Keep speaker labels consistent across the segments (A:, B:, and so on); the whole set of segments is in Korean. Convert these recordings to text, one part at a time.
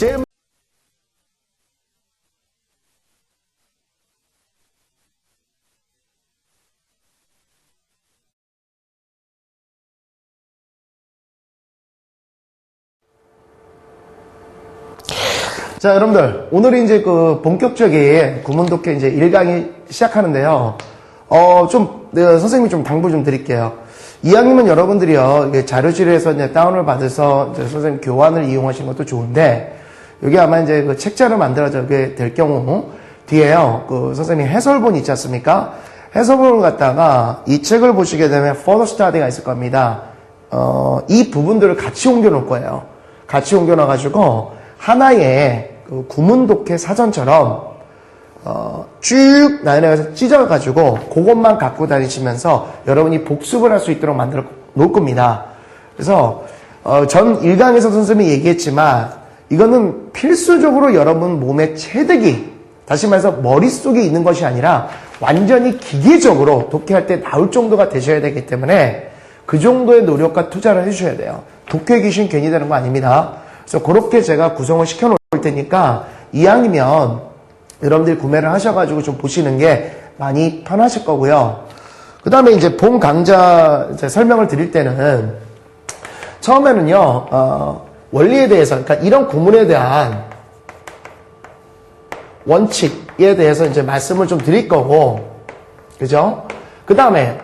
A: 제일 자, 여러분들, 오늘이 이제 본격적인 구문독해 이제 1강이 시작하는데요. 선생님이 좀 당부 좀 드릴게요. 이왕이면 여러분들이요, 이게 자료실에서 이제 다운을 받아서 이제 선생님 교환을 이용하시는 것도 좋은데, 여기 아마 이제 책자를 만들어지게 될 경우, 뒤에요, 선생님 해설본 있지 않습니까? 해설본을 갖다가 이 책을 보시게 되면 further study가 있을 겁니다. 이 부분들을 같이 옮겨 놓을 거예요. 같이 옮겨 놔가지고, 하나의 구문독해 사전처럼 쭉 나열해서 찢어가지고 그것만 갖고 다니시면서 여러분이 복습을 할 수 있도록 만들어 놓을 겁니다. 그래서 전 1강에서 선생님이 얘기했지만 이거는 필수적으로 여러분 몸의 체득이, 다시 말해서 머릿속에 있는 것이 아니라 완전히 기계적으로 독해할 때 나올 정도가 되셔야 되기 때문에 그 정도의 노력과 투자를 해주셔야 돼요. 독해 귀신 괜히 되는 거 아닙니다. 그래서 그렇게 제가 구성을 시켜놓을 테니까 이왕이면 여러분들이 구매를 하셔가지고 좀 보시는 게 많이 편하실 거고요. 그 다음에 이제 본 강좌 설명을 드릴 때는 처음에는요, 원리에 대해서, 그러니까 이런 구문에 대한 원칙에 대해서 이제 말씀을 좀 드릴 거고, 그죠? 그 다음에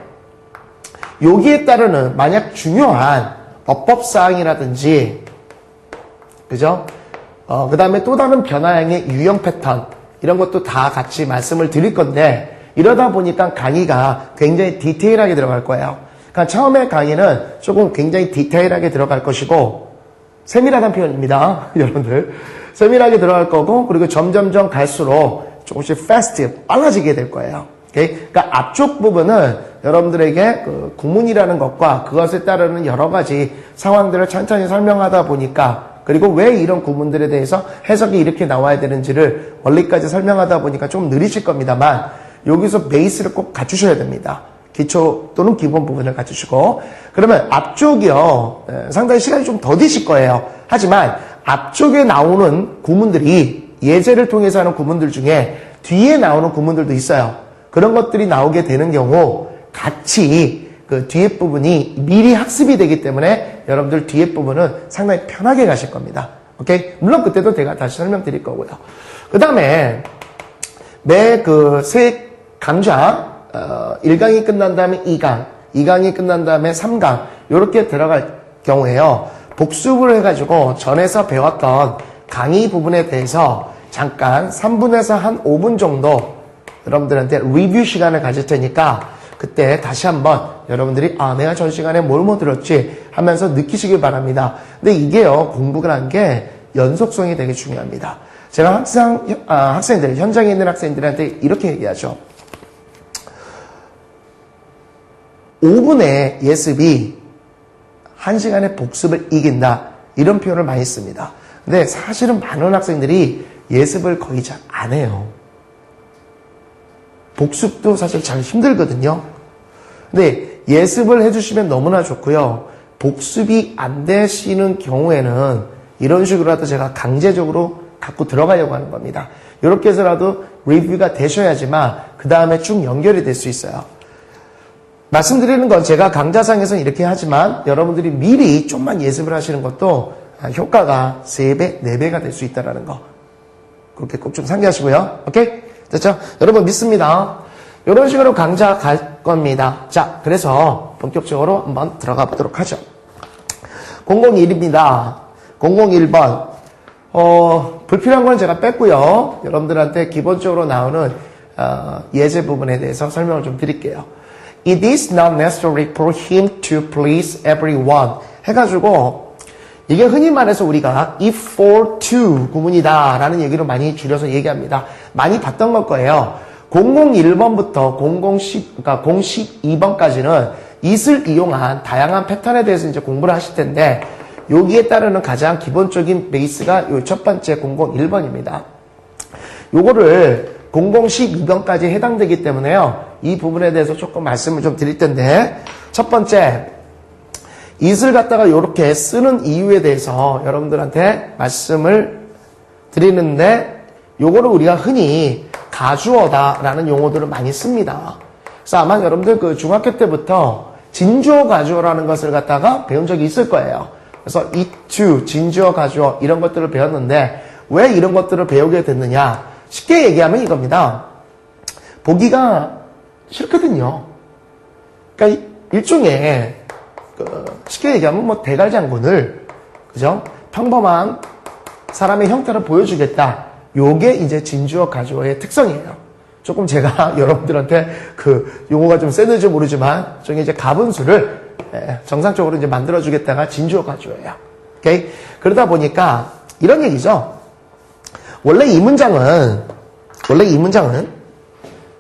A: 여기에 따르는 만약 중요한 어법사항이라든지, 그죠? 그 다음에 또 다른 변화형의 유형 패턴, 이런 것도 다 같이 말씀을 드릴 건데, 이러다 보니까 강의가 굉장히 디테일하게 들어갈 거예요. 그러니까 처음에 강의는 조금 굉장히 디테일하게 들어갈 것이고, 세밀하다는 표현입니다. 여러분들. 세밀하게 들어갈 거고, 그리고 점점점 갈수록 조금씩 fast, 빨라지게 될 거예요. 오케이? 그러니까 앞쪽 부분은 여러분들에게 구문이라는 것과 그것에 따르는 여러 가지 상황들을 천천히 설명하다 보니까, 그리고 왜 이런 구문들에 대해서 해석이 이렇게 나와야 되는지를 원리까지 설명하다 보니까 좀 느리실 겁니다만, 여기서 베이스를 꼭 갖추셔야 됩니다. 기초 또는 기본 부분을 갖추시고, 그러면 앞쪽이요, 상당히 시간이 좀 더디실 거예요. 하지만 앞쪽에 나오는 구문들이 예제를 통해서 하는 구문들 중에 뒤에 나오는 구문들도 있어요. 그런 것들이 나오게 되는 경우 같이 그 뒤에 부분이 미리 학습이 되기 때문에 여러분들 뒤에 부분은 상당히 편하게 가실 겁니다. 오케이? 물론 그때도 제가 다시 설명드릴 거고요. 그 다음에 매 세 강좌, 1강이 끝난 다음에 2강, 2강이 끝난 다음에 3강, 이렇게 들어갈 경우에요. 복습을 해가지고 전에서 배웠던 강의 부분에 대해서 잠깐 3분에서 한 5분 정도 여러분들한테 리뷰 시간을 가질 테니까 그때 다시 한번 여러분들이 내가 전 시간에 뭘 못 들었지 하면서 느끼시길 바랍니다. 근데 이게요, 공부라는 게 연속성이 되게 중요합니다. 제가 항상 학생들, 현장에 있는 학생들한테 이렇게 얘기하죠. 5분의 예습이 1시간의 복습을 이긴다, 이런 표현을 많이 씁니다. 근데 사실은 많은 학생들이 예습을 거의 잘 안 해요. 복습도 사실 잘 힘들거든요. 근데 예습을 해주시면 너무나 좋고요. 복습이 안 되시는 경우에는 이런 식으로라도 제가 강제적으로 갖고 들어가려고 하는 겁니다. 이렇게 해서라도 리뷰가 되셔야지만 그 다음에 쭉 연결이 될 수 있어요. 말씀드리는 건 제가 강좌상에서는 이렇게 하지만 여러분들이 미리 좀만 예습을 하시는 것도 효과가 3배, 4배가 될 수 있다는 거. 그렇게 꼭 좀 상기하시고요. 오케이? 됐죠? 여러분 믿습니다. 이런 식으로 강좌 갈 겁니다. 자, 그래서 본격적으로 한번 들어가 보도록 하죠. 001입니다. 001번. 불필요한 건 제가 뺐고요. 여러분들한테 기본적으로 나오는 예제 부분에 대해서 설명을 좀 드릴게요. It is not necessary for him to please everyone. 해가지고 이게 흔히 말해서 우리가 if for to 구문이다 라는 얘기로 많이 줄여서 얘기합니다. 많이 봤던 걸 거예요. 001번부터 010, 그러니까 012번까지는 it을 이용한 다양한 패턴에 대해서 이제 공부를 하실 텐데, 여기에 따르는 가장 기본적인 베이스가 이 첫 번째 001번입니다. 요거를 0012번까지 해당되기 때문에요. 이 부분에 대해서 조금 말씀을 좀 드릴 텐데, 첫 번째, it을 갖다가 이렇게 쓰는 이유에 대해서 여러분들한테 말씀을 드리는데 요거를 우리가 흔히 가주어다라는 용어들을 많이 씁니다. 그래서 아마 여러분들 그 중학교 때부터 진주어 가주어라는 것을 갖다가 배운 적이 있을 거예요. 그래서 it to, 진주어 가주어 이런 것들을 배웠는데 왜 이런 것들을 배우게 됐느냐? 쉽게 얘기하면 이겁니다. 보기가 싫거든요. 그러니까 일종의 쉽게 얘기하면 뭐 대갈장군을 그죠? 평범한 사람의 형태를 보여주겠다. 요게 이제 진주어 가주어의 특성이에요. 조금 제가 여러분들한테 그 용어가 좀 세는지 모르지만 좀 이제 가분수를 정상적으로 이제 만들어주겠다가 진주어 가주어예요. 오케이? 그러다 보니까 이런 얘기죠. 원래 이 문장은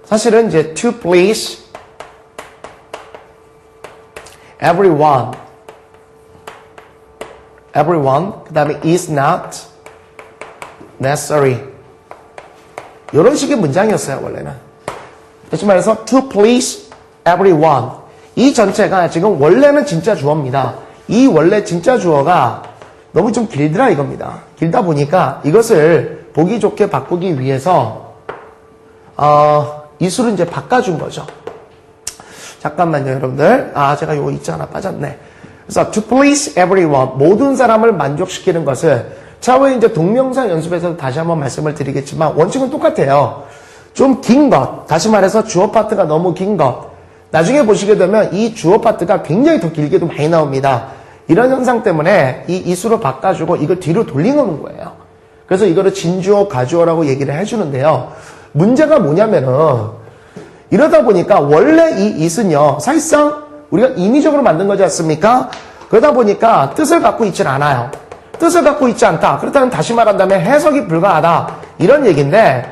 A: 사실은 이제 to please everyone, 그 다음에 is not necessary. 이런 식의 문장이었어요, 원래는. 다시 말해서, to please everyone. 이 전체가 지금 원래는 진짜 주어입니다. 이 원래 진짜 주어가 너무 좀 길더라 이겁니다. 길다 보니까 이것을 보기 좋게 바꾸기 위해서, 이 수를 이제 바꿔준 거죠. 잠깐만요, 여러분들. 제가 이거 있지 않아 빠졌네. 그래서 to please everyone. 모든 사람을 만족시키는 것을 차후에 이제 동명사 연습에서 다시 한번 말씀을 드리겠지만 원칙은 똑같아요. 좀 긴 것, 다시 말해서 주어 파트가 너무 긴 것. 나중에 보시게 되면 이 주어 파트가 굉장히 더 길게도 많이 나옵니다. 이런 현상 때문에 이 이수로 바꿔주고 이걸 뒤로 돌리는 거예요. 그래서 이거를 진주어, 가주어라고 얘기를 해주는데요. 문제가 뭐냐면은 이러다 보니까 원래 이 it은요 사실상 우리가 임의적으로 만든 거지 않습니까? 그러다 보니까 뜻을 갖고 있질 않아요. 뜻을 갖고 있지 않다. 그렇다면 다시 말한다면 해석이 불가하다. 이런 얘기인데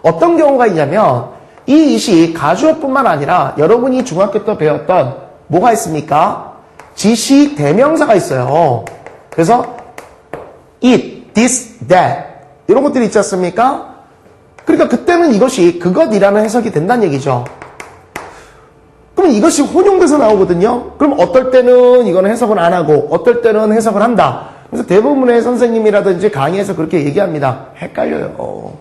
A: 어떤 경우가 있냐면 이 it이 가주어뿐만 아니라 여러분이 중학교 때 배웠던 뭐가 있습니까? 지시 대명사가 있어요. 그래서 it, this, that 이런 것들이 있지 않습니까? 그러니까 그때는 이것이 그것이라는 해석이 된다는 얘기죠. 그럼 이것이 혼용돼서 나오거든요. 그럼 어떨 때는 이거는 해석을 안 하고 어떨 때는 해석을 한다. 그래서 대부분의 선생님이라든지 강의에서 그렇게 얘기합니다. 헷갈려요.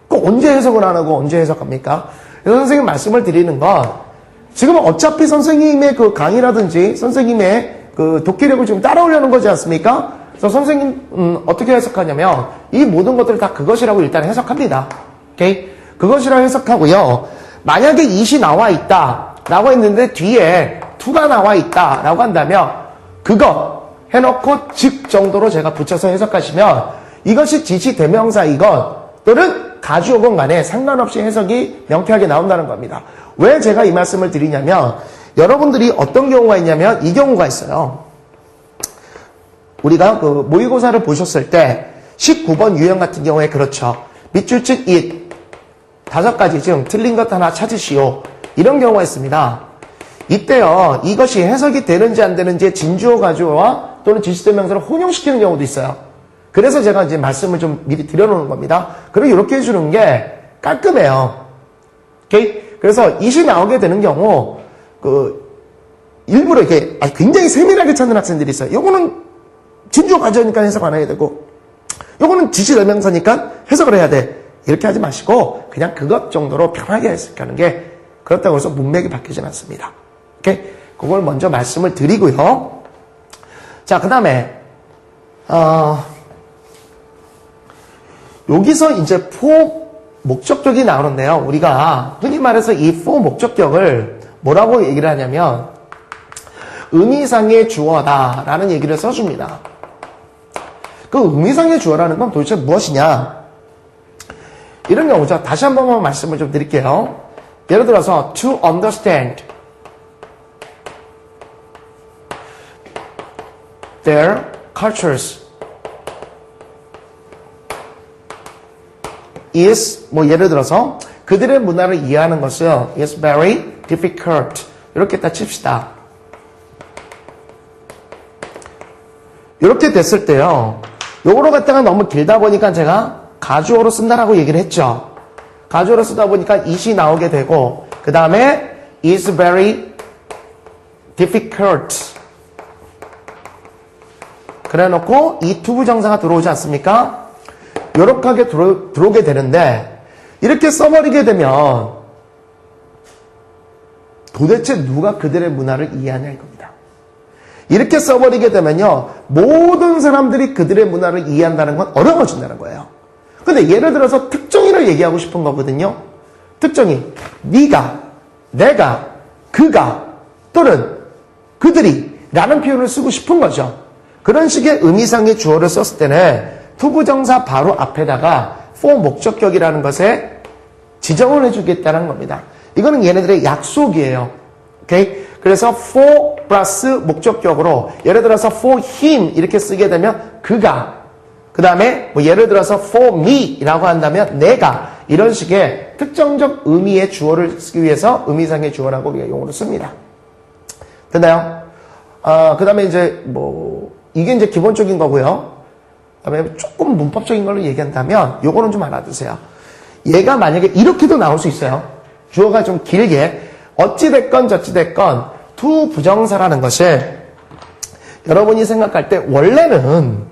A: 그 언제 해석을 안 하고 언제 해석합니까? 그래서 선생님 말씀을 드리는 건 지금 어차피 선생님의 그 강의라든지 선생님의 그 독해력을 지금 따라오려는 거지 않습니까? 그래서 선생님 어떻게 해석하냐면 이 모든 것들을 다 그것이라고 일단 해석합니다. 오케이? 그것이라고 해석하고요. 만약에 it이 나와 있다 라고 했는데 뒤에 to가 나와 있다 라고 한다면 그것 해놓고 즉 정도로 제가 붙여서 해석하시면 이것이 지시 대명사이건 또는 가주어건 간에 상관없이 해석이 명쾌하게 나온다는 겁니다. 왜 제가 이 말씀을 드리냐면 여러분들이 어떤 경우가 있냐면 이 경우가 있어요. 우리가 그 모의고사를 보셨을 때 19번 유형 같은 경우에 그렇죠. 밑줄 즉 it 5가지 중 틀린 것 하나 찾으시오. 이런 경우가 있습니다. 이때요. 이것이 해석이 되는지 안 되는지 진주어 가주어와 또는 지시대명사를 혼용시키는 경우도 있어요. 그래서 제가 이제 말씀을 좀 미리 드려놓는 겁니다. 그리고 이렇게 해주는 게 깔끔해요. 오케이? 그래서 it이 나오게 되는 경우 일부러 이렇게 굉장히 세밀하게 찾는 학생들이 있어요. 요거는 진주어 가주어니까 해석 안 해야 되고 요거는 지시대명사니까 해석을 해야 돼. 이렇게 하지 마시고 그냥 그것 정도로 편하게 해석하는 게 그렇다고 해서 문맥이 바뀌진 않습니다. 오케이? 그걸 먼저 말씀을 드리고요. 자, 그 다음에 여기서 이제 for 목적격이 나오는데요. 우리가 흔히 말해서 이 for 목적격을 뭐라고 얘기를 하냐면 의미상의 주어다 라는 얘기를 써줍니다. 그 의미상의 주어라는 건 도대체 무엇이냐? 이런 경우죠. 다시 한 번만 말씀을 좀 드릴게요. 예를 들어서 to understand their cultures is 뭐 예를 들어서 그들의 문화를 이해하는 것은 is very difficult 이렇게 딱 칩시다. 이렇게 됐을 때요. 요거로 갖다가 너무 길다 보니까 제가 가주어로 쓴다라고 얘기를 했죠. 가주어로 쓰다 보니까 it이 나오게 되고 그 다음에 is very difficult 그래 놓고 이 투부정사가 들어오지 않습니까? 요렇게 들어오게 되는데, 이렇게 써버리게 되면 도대체 누가 그들의 문화를 이해하냐 이겁니다. 이렇게 써버리게 되면요, 모든 사람들이 그들의 문화를 이해한다는 건 어려워진다는 거예요. 근데 예를 들어서 특정인을 얘기하고 싶은 거거든요. 특정인, 네가, 내가, 그가, 또는 그들이 라는 표현을 쓰고 싶은 거죠. 그런 식의 의미상의 주어를 썼을 때는 투부정사 바로 앞에다가 for 목적격이라는 것에 지정을 해주겠다는 겁니다. 이거는 얘네들의 약속이에요. 오케이? 그래서 for 플러스 목적격으로 예를 들어서 for him 이렇게 쓰게 되면 그가, 그 다음에 뭐 예를 들어서 for me라고 한다면 내가, 이런 식의 특정적 의미의 주어를 쓰기 위해서 의미상의 주어라고 우리가 용어를 씁니다. 됐나요? 그 다음에 이제 이게 이제 기본적인 거고요. 그 다음에 조금 문법적인 걸로 얘기한다면 요거는 좀 알아두세요. 얘가 만약에 이렇게도 나올 수 있어요. 주어가 좀 길게 어찌됐건 저찌됐건 to 부정사라는 것을 여러분이 생각할 때 원래는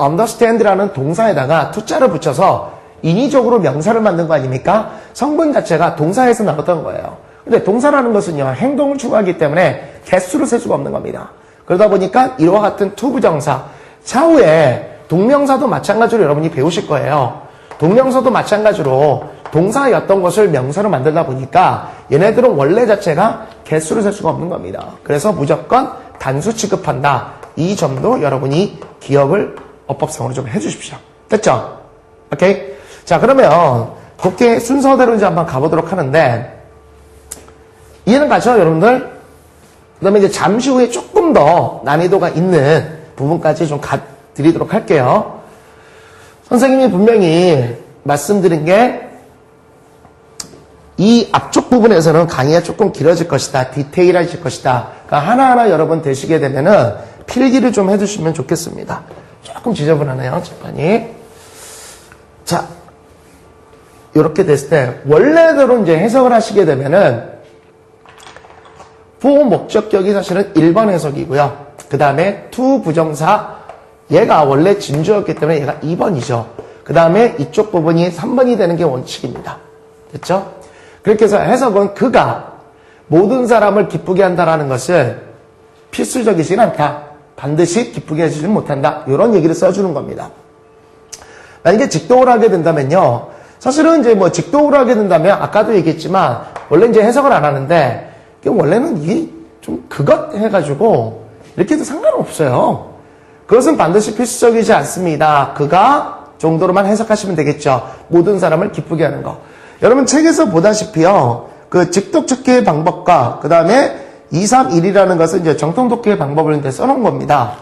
A: understand라는 동사에다가 to자를 붙여서 인위적으로 명사를 만든 거 아닙니까? 성분 자체가 동사에서 나왔던 거예요. 근데 동사라는 것은요, 행동을 추구하기 때문에 개수를 셀 수가 없는 겁니다. 그러다 보니까 이와 같은 to 부정사, 차후에 동명사도 마찬가지로 여러분이 배우실 거예요. 동명사도 마찬가지로 동사였던 것을 명사로 만들다 보니까 얘네들은 원래 자체가 개수를 셀 수가 없는 겁니다. 그래서 무조건 단수 취급한다. 이 점도 여러분이 기억을 어법상으로 좀 해주십시오. 됐죠? 오케이? 자, 그러면 그렇게 순서대로 이제 한번 가보도록 하는데, 이해는 가죠, 여러분들? 그 다음에 이제 잠시 후에 조금 더 난이도가 있는 부분까지 좀 드리도록 할게요. 선생님이 분명히 말씀드린 게, 이 앞쪽 부분에서는 강의가 조금 길어질 것이다. 디테일해질 것이다. 그러니까 하나하나 여러분 되시게 되면은 필기를 좀 해주시면 좋겠습니다. 조금 지저분하네요, 재판이. 자, 이렇게 됐을 때, 원래대로 이제 해석을 하시게 되면은, for 목적격이 사실은 1번 해석이고요. 그 다음에 to 부정사, 얘가 원래 진주였기 때문에 얘가 2번이죠. 그 다음에 이쪽 부분이 3번이 되는 게 원칙입니다. 됐죠? 그렇게 해서 해석은 그가 모든 사람을 기쁘게 한다라는 것은 필수적이진 않다. 반드시 기쁘게 해주지 못한다. 이런 얘기를 써주는 겁니다. 만약에 직동을 하게 된다면요. 사실은 이제 직동을 하게 된다면 아까도 얘기했지만 원래 이제 해석을 안 하는데 원래는 이게 좀 그것 해가지고 이렇게 해도 상관없어요. 그것은 반드시 필수적이지 않습니다. 그가 정도로만 해석하시면 되겠죠. 모든 사람을 기쁘게 하는 거. 여러분 책에서 보다시피요. 그 직독특기의 방법과 그 다음에 2, 3, 1이라는 것은 이제 정통독기의 방법을 이제 써놓은 겁니다.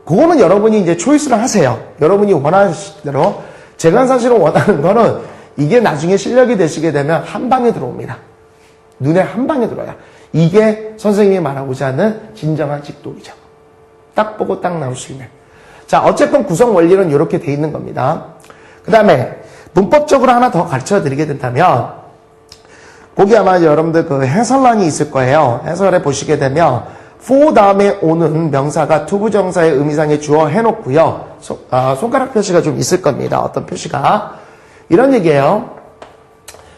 A: 그거는 여러분이 이제 초이스를 하세요. 여러분이 원하는 대로. 제가 사실은 원하는 거는 이게 나중에 실력이 되시게 되면 한 방에 들어옵니다. 눈에 한 방에 들어요. 이게 선생님이 말하고자 하는 진정한 직독이죠. 딱 보고 딱 나올 수 있는. 자, 어쨌건 구성 원리는 이렇게 돼 있는 겁니다. 그 다음에 문법적으로 하나 더 가르쳐 드리게 된다면, 거기 아마 여러분들 그 해설란이 있을 거예요. 해설에 보시게 되면, for 다음에 오는 명사가 투부정사의 의미상의 주어 해놓고요. 손가락 표시가 좀 있을 겁니다. 어떤 표시가. 이런 얘기예요.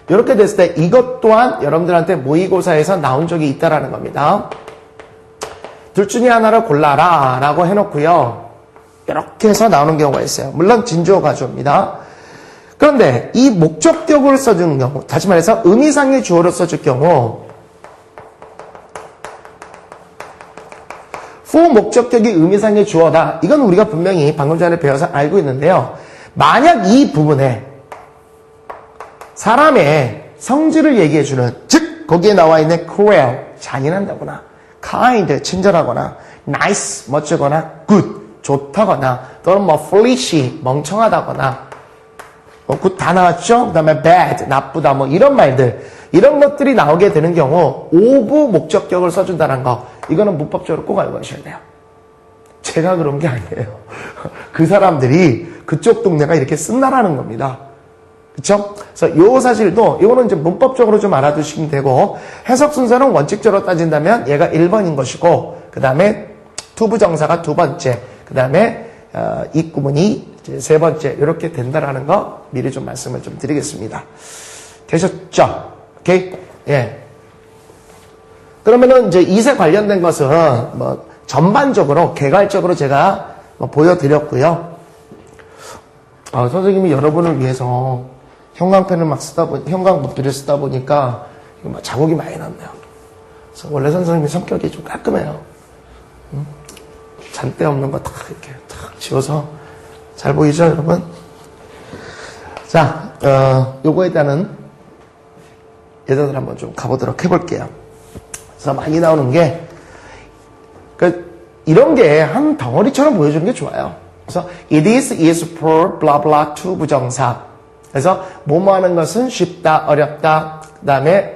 A: 이렇게 됐을 때 이것 또한 여러분들한테 모의고사에서 나온 적이 있다라는 겁니다. 둘 중에 하나를 골라라 라고 해놓고요. 이렇게 해서 나오는 경우가 있어요. 물론 진주어 가주어입니다. 그런데 이 목적격을 써주는 경우, 다시 말해서 의미상의 주어를 써줄 경우 for 목적격이 의미상의 주어다. 이건 우리가 분명히 방금 전에 배워서 알고 있는데요. 만약 이 부분에 사람의 성질을 얘기해주는, 즉 거기에 나와 있는 cruel, 잔인한다거나 kind, 친절하거나 nice, 멋지거나 good, 좋다거나 또는 foolish, 멍청하다거나 good 다 나왔죠? 그 다음에 bad, 나쁘다 이런 말들, 이런 것들이 나오게 되는 경우 of 목적격을 써준다는 거, 이거는 문법적으로 꼭 알고 가셔야 돼요. 제가 그런 게 아니에요. 그 사람들이 그쪽 동네가 이렇게 쓴다라는 겁니다. 그쵸? 그래서 요 사실도, 이거는 이제 문법적으로 좀 알아두시면 되고, 해석 순서는 원칙적으로 따진다면 얘가 1번인 것이고, 그 다음에 투부정사가 두 번째, 그 다음에 이 구문이 이제 세 번째 이렇게 된다라는 거 미리 좀 말씀을 좀 드리겠습니다. 되셨죠? 오케이? 예. 그러면은 이제 이세 관련된 것은 뭐 전반적으로 개괄적으로 제가 뭐 보여드렸고요. 선생님이 여러분을 위해서 형광펜을 막 형광붓들을 쓰다 보니까 막 자국이 많이 났네요. 그래서 원래 선생님이 성격이 좀 깔끔해요. 잔때 없는 거 탁 이렇게 탁 지워서 잘 보이죠, 여러분? 자, 요거에 대한 예제들 한번 좀 가보도록 해볼게요. 그래서 많이 나오는 게, 이런 게 한 덩어리처럼 보여주는 게 좋아요. 그래서 it is for blah blah to 부정사. 그래서 뭐뭐 하는 것은 쉽다, 어렵다. 그 다음에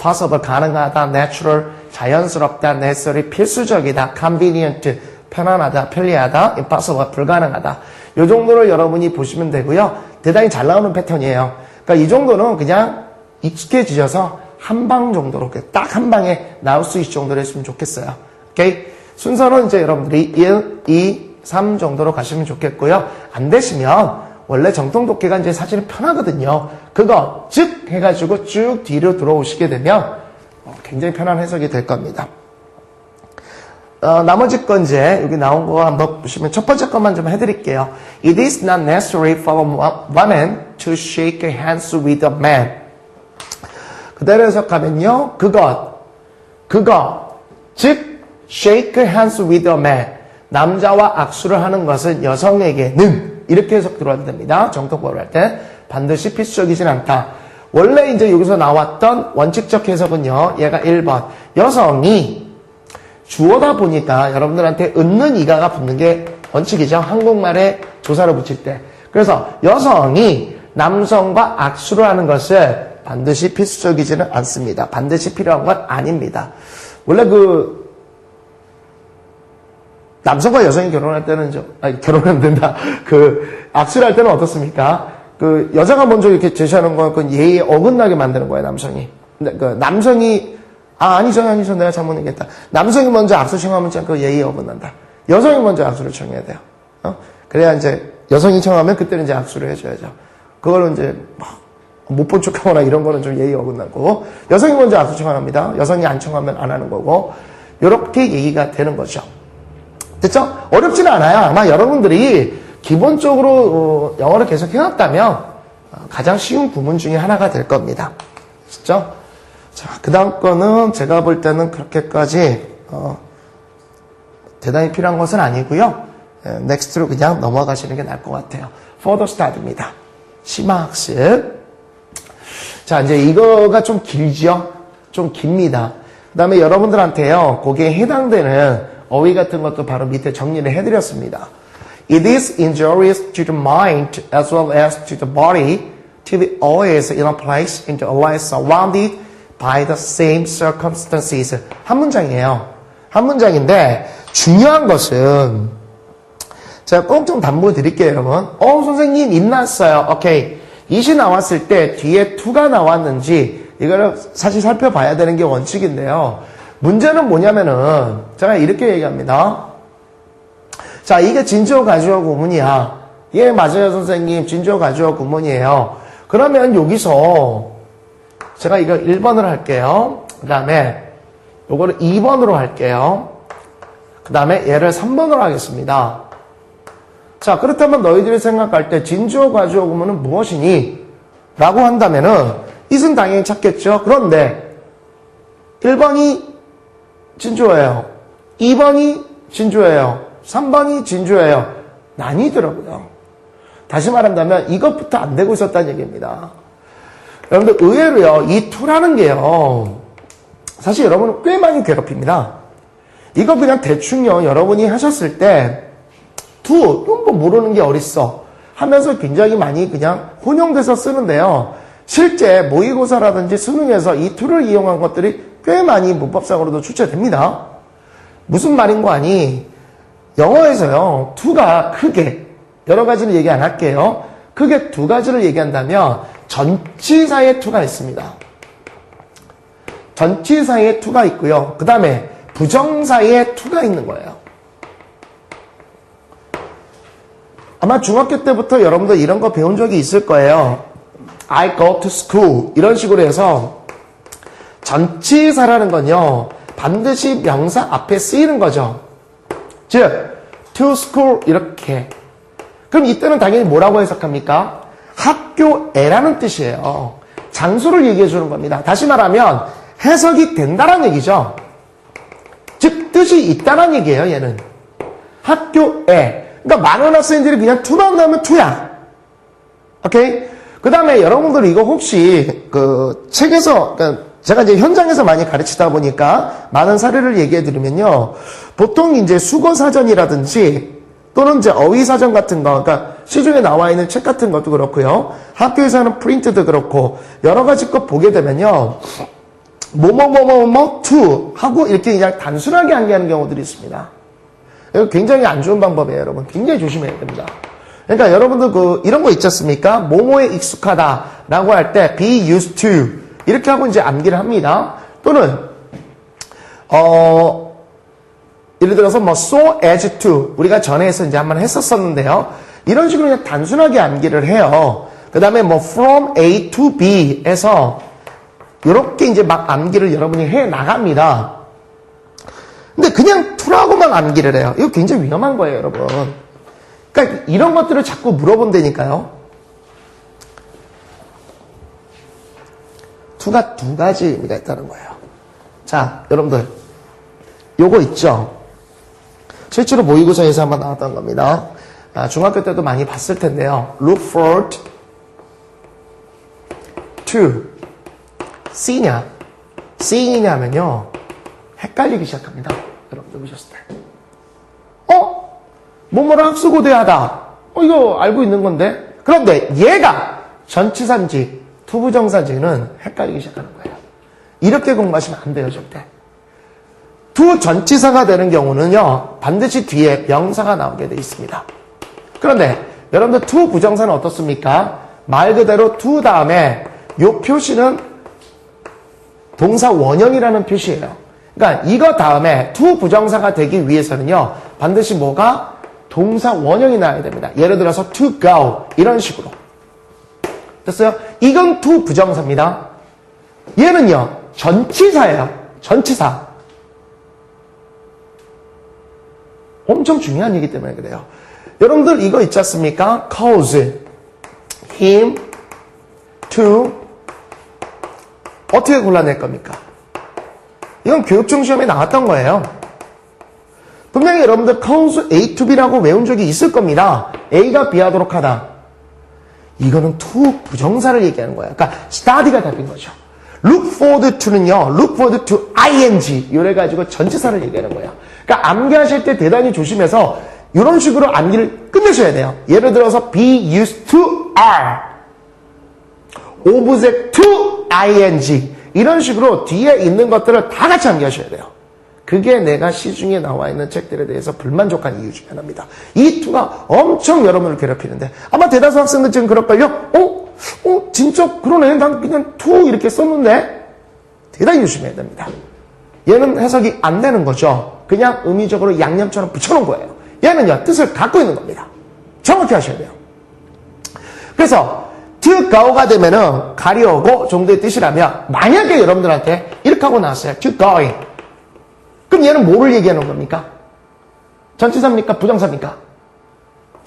A: possible 가능하다, natural 자연스럽다, necessary 필수적이다, convenient 편안하다, 편리하다, impossible 불가능하다. 이 정도를 여러분이 보시면 되고요. 대단히 잘 나오는 패턴이에요. 그러니까 이 정도는 그냥 익숙해지셔서 한 방 정도로 딱 한 방에 나올 수 있을 정도로 했으면 좋겠어요. 오케이? 순서는 이제 여러분들이 1, 2, 3 정도로 가시면 좋겠고요. 안 되시면 원래 정통 독해가 이제 사실은 편하거든요. 그거 즉 해가지고 쭉 뒤로 들어오시게 되면 굉장히 편한 해석이 될 겁니다. 나머지 건 이제 여기 나온 거 한번 보시면 첫 번째 것만 좀 해드릴게요. It is not necessary for a woman to shake hands with a man. 그대로 해석하면요. 그거 즉 shake hands with a man. 남자와 악수를 하는 것은 여성에게는 이렇게 해석 들어야 됩니다. 정통법을 할 때 반드시 필수적이진 않다. 원래 이제 여기서 나왔던 원칙적 해석은요. 얘가 1번. 여성이 주어다 보니까 여러분들한테 은는 이가가 붙는 게 원칙이죠. 한국말에 조사를 붙일 때. 그래서 여성이 남성과 악수를 하는 것을 반드시 필수적이지는 않습니다. 반드시 필요한 건 아닙니다. 원래 남성과 여성이 결혼할 때는 결혼하면 된다. 악수를 할 때는 어떻습니까? 여자가 먼저 이렇게 제시하는 건 그 예의에 어긋나게 만드는 거예요, 남성이. 근데 남성이, 아니죠. 내가 잘못 얘기했다. 남성이 먼저 악수 청하면 그 예의에 어긋난다. 여성이 먼저 악수를 청해야 돼요. 그래야 이제 여성이 청하면 그때는 이제 악수를 해줘야죠. 그거는 이제 못 본 척하거나 이런 거는 좀 예의 어긋나고, 여성이 먼저 악수 청합니다. 여성이 안 청하면 안 하는 거고, 요렇게 예의가 되는 거죠. 됐죠? 어렵지는 않아요. 아마 여러분들이 기본적으로 영어를 계속 해왔다면 가장 쉬운 구문 중에 하나가 될 겁니다. 됐죠? 자, 그 다음 거는 제가 볼 때는 그렇게까지 대단히 필요한 것은 아니고요. 넥스트로 그냥 넘어가시는 게 나을 것 같아요. Further Study입니다. 심화학습. 자, 이제 이거가 좀 길죠? 좀 깁니다. 그 다음에 여러분들한테요, 거기에 해당되는 어휘 같은 것도 바로 밑에 정리를 해드렸습니다. It is injurious to the mind as well as to the body to be always in a place in the life surrounded by the same circumstances. 한 문장이에요. 한 문장인데 중요한 것은 제가 꼭 좀 담보 드릴게요, 여러분. 선생님 입났어요. 오케이. it이 나왔을 때 뒤에 to가 나왔는지 이거를 사실 살펴봐야 되는 게 원칙인데요. 문제는 뭐냐면은 제가 이렇게 얘기합니다. 자, 이게 진주어 가주어 구문이야. 예, 맞아요, 선생님. 진주어 가주어 구문이에요. 그러면 여기서 제가 이거 1번으로 할게요. 그 다음에 요거를 2번으로 할게요. 그 다음에 얘를 3번으로 하겠습니다. 자, 그렇다면 너희들이 생각할 때 진주어 가주어 구문은 무엇이니? 라고 한다면은 it은 당연히 찾겠죠. 그런데 1번이 진주어예요. 2번이 진주어예요. 3번이 진주어예요. 나뉘더라고요. 다시 말한다면 이것부터 안 되고 있었다는 얘기입니다. 여러분들 의외로요. 이 to라는 게요. 사실 여러분을 꽤 많이 괴롭힙니다. 이거 그냥 대충요. 여러분이 하셨을 때 to, 뭐 모르는 게 어딨어 하면서 굉장히 많이 그냥 혼용돼서 쓰는데요. 실제 모의고사라든지 수능에서 이 to를 이용한 것들이 꽤 많이 문법상으로도 출제됩니다. 무슨 말인 거 아니? 영어에서요, to가 크게, 여러 가지를 얘기 안 할게요. 크게 두 가지를 얘기한다면, 전치사의 to가 있습니다. 전치사의 to가 있고요. 그 다음에 부정사의 to가 있는 거예요. 아마 중학교 때부터 여러분들 이런 거 배운 적이 있을 거예요. I go to school 이런 식으로 해서 전치사라는 건요 반드시 명사 앞에 쓰이는 거죠. 즉 to school 이렇게. 그럼 이때는 당연히 뭐라고 해석합니까? 학교에라는 뜻이에요. 장소를 얘기해 주는 겁니다. 다시 말하면 해석이 된다는 얘기죠. 즉 뜻이 있다는 얘기예요. 얘는 학교에. 그러니까 많은 학생들이 그냥 to만 나오면 to야. 오케이? 그 다음에 여러분들 이거 혹시 그 책에서 그러니까 제가 이제 현장에서 많이 가르치다 보니까 많은 사례를 얘기해 드리면요. 보통 이제 수거사전이라든지 또는 이제 어휘사전 같은 거, 그러니까 시중에 나와 있는 책 같은 것도 그렇고요. 학교에서 하는 프린트도 그렇고 여러 가지 것 보게 되면요. 뭐뭐뭐뭐뭐 to 하고 이렇게 그냥 단순하게 암기하는 경우들이 있습니다. 이거 굉장히 안 좋은 방법이에요, 여러분. 굉장히 조심해야 됩니다. 그러니까 여러분들 이런 거 있지 않습니까? 뭐뭐에 익숙하다라고 할 때 be used to 이렇게 하고 이제 암기를 합니다. 또는 예를 들어서 뭐 so as to 우리가 전에서 이제 한번 했었었는데요. 이런 식으로 그냥 단순하게 암기를 해요. 그 다음에 뭐 from A to B에서 이렇게 이제 막 암기를 여러분이 해 나갑니다. 근데 그냥 to라고만 암기를 해요. 이거 굉장히 위험한 거예요, 여러분. 그러니까 이런 것들을 자꾸 물어본다니까요. to가 두 가지 의미가 있다는 거예요. 자, 여러분들 요거 있죠? 실제로 모의고사에서 한번 나왔던 겁니다. 중학교 때도 많이 봤을 텐데요. Look forward to see냐 seeing이냐면요 헷갈리기 시작합니다. 여러분들 보셨을 때 뭐뭐랑 학수고대하다 이거 알고 있는 건데 그런데 얘가 전치사인지 투부정사인지는 헷갈리기 시작하는 거예요. 이렇게 공부하시면 안 돼요. 절대. 투 전치사가 되는 경우는요 반드시 뒤에 명사가 나오게 돼 있습니다. 그런데 여러분들 투 부정사는 어떻습니까? 말 그대로 투 다음에 요 표시는 동사 원형이라는 표시예요. 그러니까 이거 다음에 투 부정사가 되기 위해서는요 반드시 뭐가 동사 원형이 나와야 됩니다. 예를 들어서 to go 이런 식으로 됐어요? 이건 투 부정사입니다. 얘는요 전치사예요. 전치사. 엄청 중요한 얘기 때문에 그래요. 여러분들 이거 있지 않습니까? cause him to 어떻게 골라낼 겁니까? 이건 교육청 시험에 나왔던 거예요. 분명히 여러분들 cause A to B라고 외운 적이 있을 겁니다. A가 B하도록 하다. 이거는 to 부정사를 얘기하는 거예요. 그러니까 study가 답인 거죠. look forward to는요. look forward to ing 이래가지고 전치사를 얘기하는 거예요. 그러니까 암기하실 때 대단히 조심해서 이런 식으로 암기를 끝내셔야 돼요. 예를 들어서 be used to are object to ing 이런 식으로 뒤에 있는 것들을 다 같이 암기하셔야 돼요. 그게 내가 시중에 나와 있는 책들에 대해서 불만족한 이유 중에 하나입니다. 이 투가 엄청 여러분을 괴롭히는데 아마 대다수 학생들 지금 그럴걸요? 진짜 그러네. 난 그냥 투 이렇게 썼는데 대단히 조심해야 됩니다. 얘는 해석이 안 되는 거죠. 그냥 의미적으로 양념처럼 붙여놓은 거예요. 얘는요 뜻을 갖고 있는 겁니다. 정확히 하셔야 돼요. 그래서 to go가 되면은 가려오고 정도의 뜻이라면 만약에 여러분들한테 이렇게 하고 나왔어요. to going. 그럼 얘는 뭐를 얘기하는 겁니까? 전치사입니까? 부정사입니까?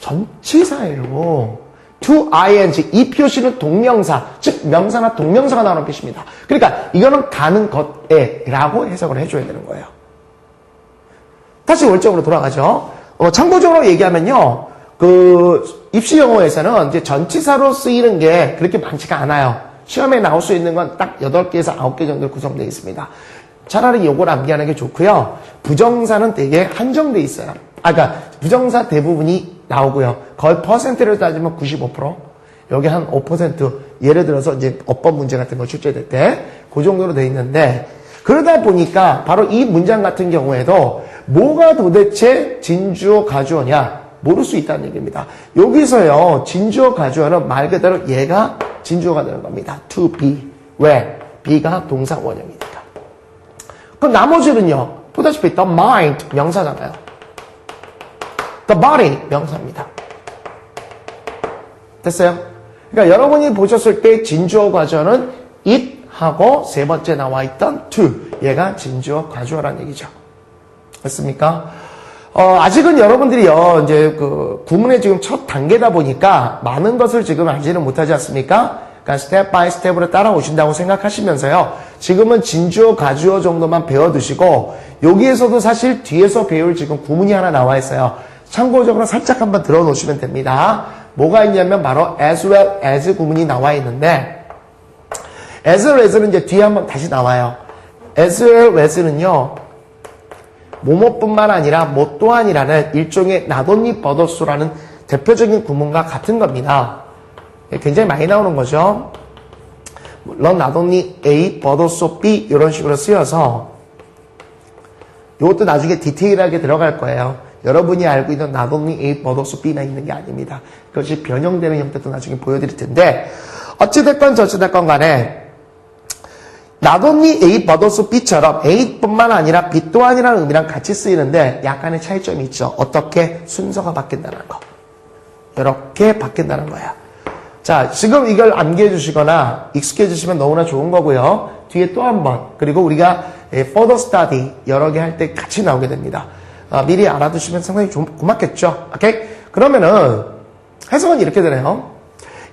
A: 전치사예요. to ing 이 표시는 동명사 즉 명사나 동명사가 나오는 표시입니다. 그러니까 이거는 가는 것에 라고 해석을 해줘야 되는 거예요. 다시 원점으로 돌아가죠. 참고적으로 얘기하면요. 입시 영어에서는 이제 전치사로 쓰이는 게 그렇게 많지가 않아요. 시험에 나올 수 있는 건 딱 8개에서 9개 정도 구성되어 있습니다. 차라리 요걸 암기하는 게 좋고요. 부정사는 되게 한정돼 있어요. 그러니까 부정사 대부분이 나오고요. 거의 퍼센트를 따지면 95%. 여기 한 5% 예를 들어서 이제 어법 문제 같은 거 출제될 때 그 정도로 돼 있는데 그러다 보니까 바로 이 문장 같은 경우에도 뭐가 도대체 진주어 가주어냐 모를 수 있다는 얘기입니다. 여기서요 진주어 가주어는 말 그대로 얘가 진주어가 되는 겁니다. to be. 왜? be가 동사 원형이니까. 그럼 나머지는요 보다시피 the mind 명사잖아요. the body 명사입니다. 됐어요? 그러니까 여러분이 보셨을 때 진주어 과주어는 it 하고 세 번째 나와 있던 to. 얘가 진주어 과주어라는 얘기죠. 됐습니까? 아직은 여러분들이요, 이제 그 구문의 지금 첫 단계다 보니까 많은 것을 지금 알지는 못하지 않습니까? 그러니까 스텝 바이 스텝으로 따라오신다고 생각하시면서요, 지금은 진주어, 가주어 정도만 배워두시고, 여기에서도 사실 뒤에서 배울 지금 구문이 하나 나와 있어요. 참고적으로 살짝 한번 들어놓으시면 됩니다. 뭐가 있냐면 바로 as well as 구문이 나와 있는데, as well as는 이제 뒤에 한번 다시 나와요. as well as는요, 뭐뭐뿐만 아니라 뭐 또한이라는 일종의 나돈니 버더수라는 대표적인 구문과 같은 겁니다. 굉장히 많이 나오는 거죠. 물론 나돈니 A, 버더수 B 이런 식으로 쓰여서 이것도 나중에 디테일하게 들어갈 거예요. 여러분이 알고 있는 나돈니 A, 버더수 B만 있는 게 아닙니다. 그것이 변형되는 형태도 나중에 보여드릴 텐데 어찌됐건 저찌됐건 간에 나돈니 A, 버더수 B처럼 A뿐만 아니라 B 또한이라는 의미랑 같이 쓰이는데 약간의 차이점이 있죠. 어떻게? 순서가 바뀐다는 거. 이렇게 바뀐다는 거야. 자, 지금 이걸 암기해 주시거나 익숙해 주시면 너무나 좋은 거고요. 뒤에 또 한 번, 그리고 우리가 further study 여러 개 할 때 같이 나오게 됩니다. 미리 알아두시면 상당히 고맙겠죠. 오케이? 그러면은 해석은 이렇게 되네요.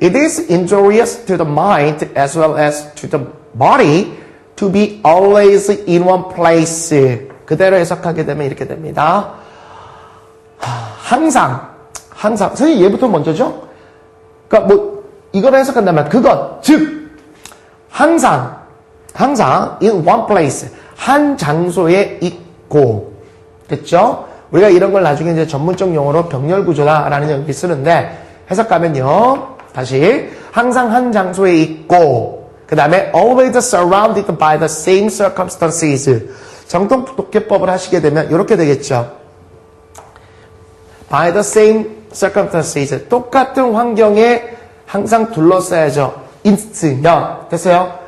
A: It is injurious to the mind as well as to the body to be always in one place. 그대로 해석하게 되면 이렇게 됩니다. 항상. 선생님 얘부터 먼저죠? 그러니까 뭐 이걸 해석한다면 그것, 즉 항상 in one place. 한 장소에 있고. 됐죠? 우리가 이런 걸 나중에 이제 전문적 용어로 병렬구조다라는 얘기를 쓰는데 해석하면요. 다시 항상 한 장소에 있고 그 다음에 always surrounded by the same circumstances. 정통 독해법을 하시게 되면 이렇게 되겠죠. by the same circumstances. 똑같은 환경에 항상 둘러싸여져 있으면 됐어요?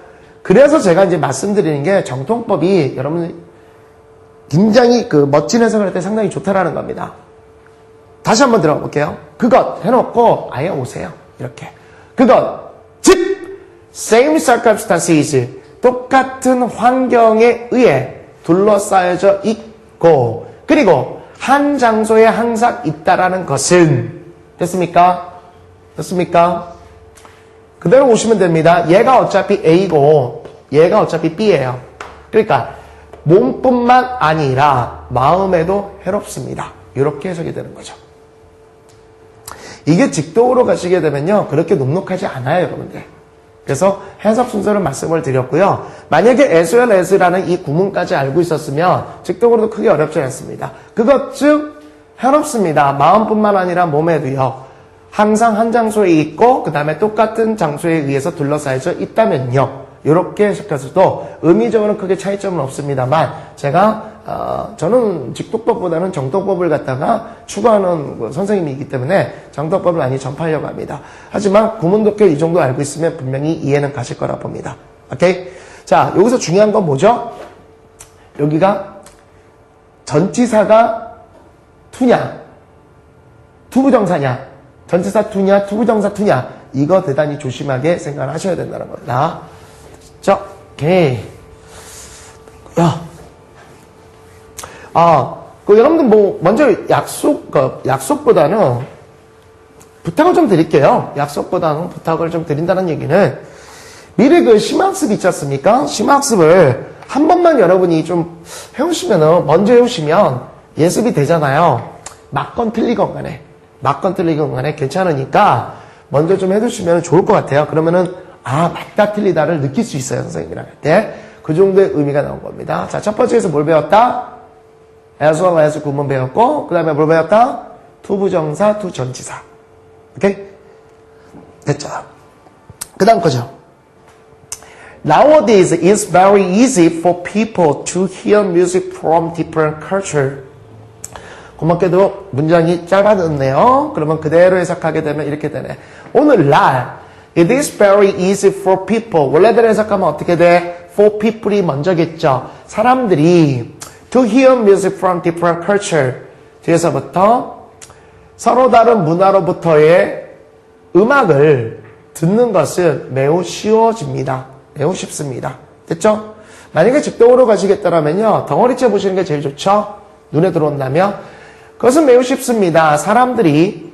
A: 그래서 제가 이제 말씀드리는 게 정통법이 여러분 굉장히 그 멋진 해석을 할 때 상당히 좋다라는 겁니다. 다시 한번 들어가 볼게요. 그것 해놓고 아예 오세요. 이렇게. 그것, 즉 same circumstances, 똑같은 환경에 의해 둘러싸여져 있고 그리고 한 장소에 항상 있다라는 것은 됐습니까? 됐습니까? 그대로 오시면 됩니다. 얘가 어차피 A고 얘가 어차피 B예요. 그러니까 몸뿐만 아니라 마음에도 해롭습니다. 이렇게 해석이 되는 거죠. 이게 직독으로 가시게 되면요. 그렇게 눅눅하지 않아요, 여러분들. 그래서 해석 순서를 말씀을 드렸고요. 만약에 as well as라는 이 구문까지 알고 있었으면 직독으로도 크게 어렵지 않습니다. 그것 즉 해롭습니다. 마음뿐만 아니라 몸에도요. 항상 한 장소에 있고 그 다음에 똑같은 장소에 의해서 둘러싸여져 있다면요. 이렇게 해석해서도 의미적으로는 크게 차이점은 없습니다만 제가 저는 직독법보다는 정독법을 갖다가 추구하는 선생님이기 때문에 정독법을 많이 전파하려고 합니다. 하지만 구문독해 이 정도 알고 있으면 분명히 이해는 가실 거라 봅니다. 오케이? 자, 여기서 중요한 건 뭐죠? 여기가 전치사가 투냐 투부정사냐 전치사 투냐 투부정사 투냐 이거 대단히 조심하게 생각을 하셔야 된다는 겁니다. 자, 오케이. 여러분들 뭐, 먼저 약속보다는 부탁을 좀 드릴게요. 약속보다는 부탁을 좀 드린다는 얘기는 미리 그 심화학습 있지 않습니까? 심화학습을 한 번만 여러분이 좀 먼저 해오시면 예습이 되잖아요. 맞건 틀리건 간에 괜찮으니까 먼저 좀 해두시면 좋을 것 같아요. 그러면은 맞다 틀리다를 느낄 수 있어요. 선생님이랑 할 때. 그 정도의 의미가 나온 겁니다. 자, 첫 번째에서 뭘 배웠다? as well as 구문 배웠고 그 다음에 뭘 배웠다? 투부정사, 투전치사. 오케이? 됐죠? 그 다음 거죠. Nowadays, it's very easy for people to hear music from different culture. 고맙게도 문장이 짧아졌네요. 그러면 그대로 해석하게 되면 이렇게 되네. 오늘날 It is very easy for people. 원래대로 해석하면 어떻게 돼? For people이 먼저겠죠. 사람들이 to hear music from different culture. 뒤에서부터 서로 다른 문화로부터의 음악을 듣는 것은 매우 쉬워집니다. 매우 쉽습니다. 됐죠? 만약에 직동으로 가시겠다면요, 덩어리째 보시는 게 제일 좋죠? 눈에 들어온다면. 그것은 매우 쉽습니다. 사람들이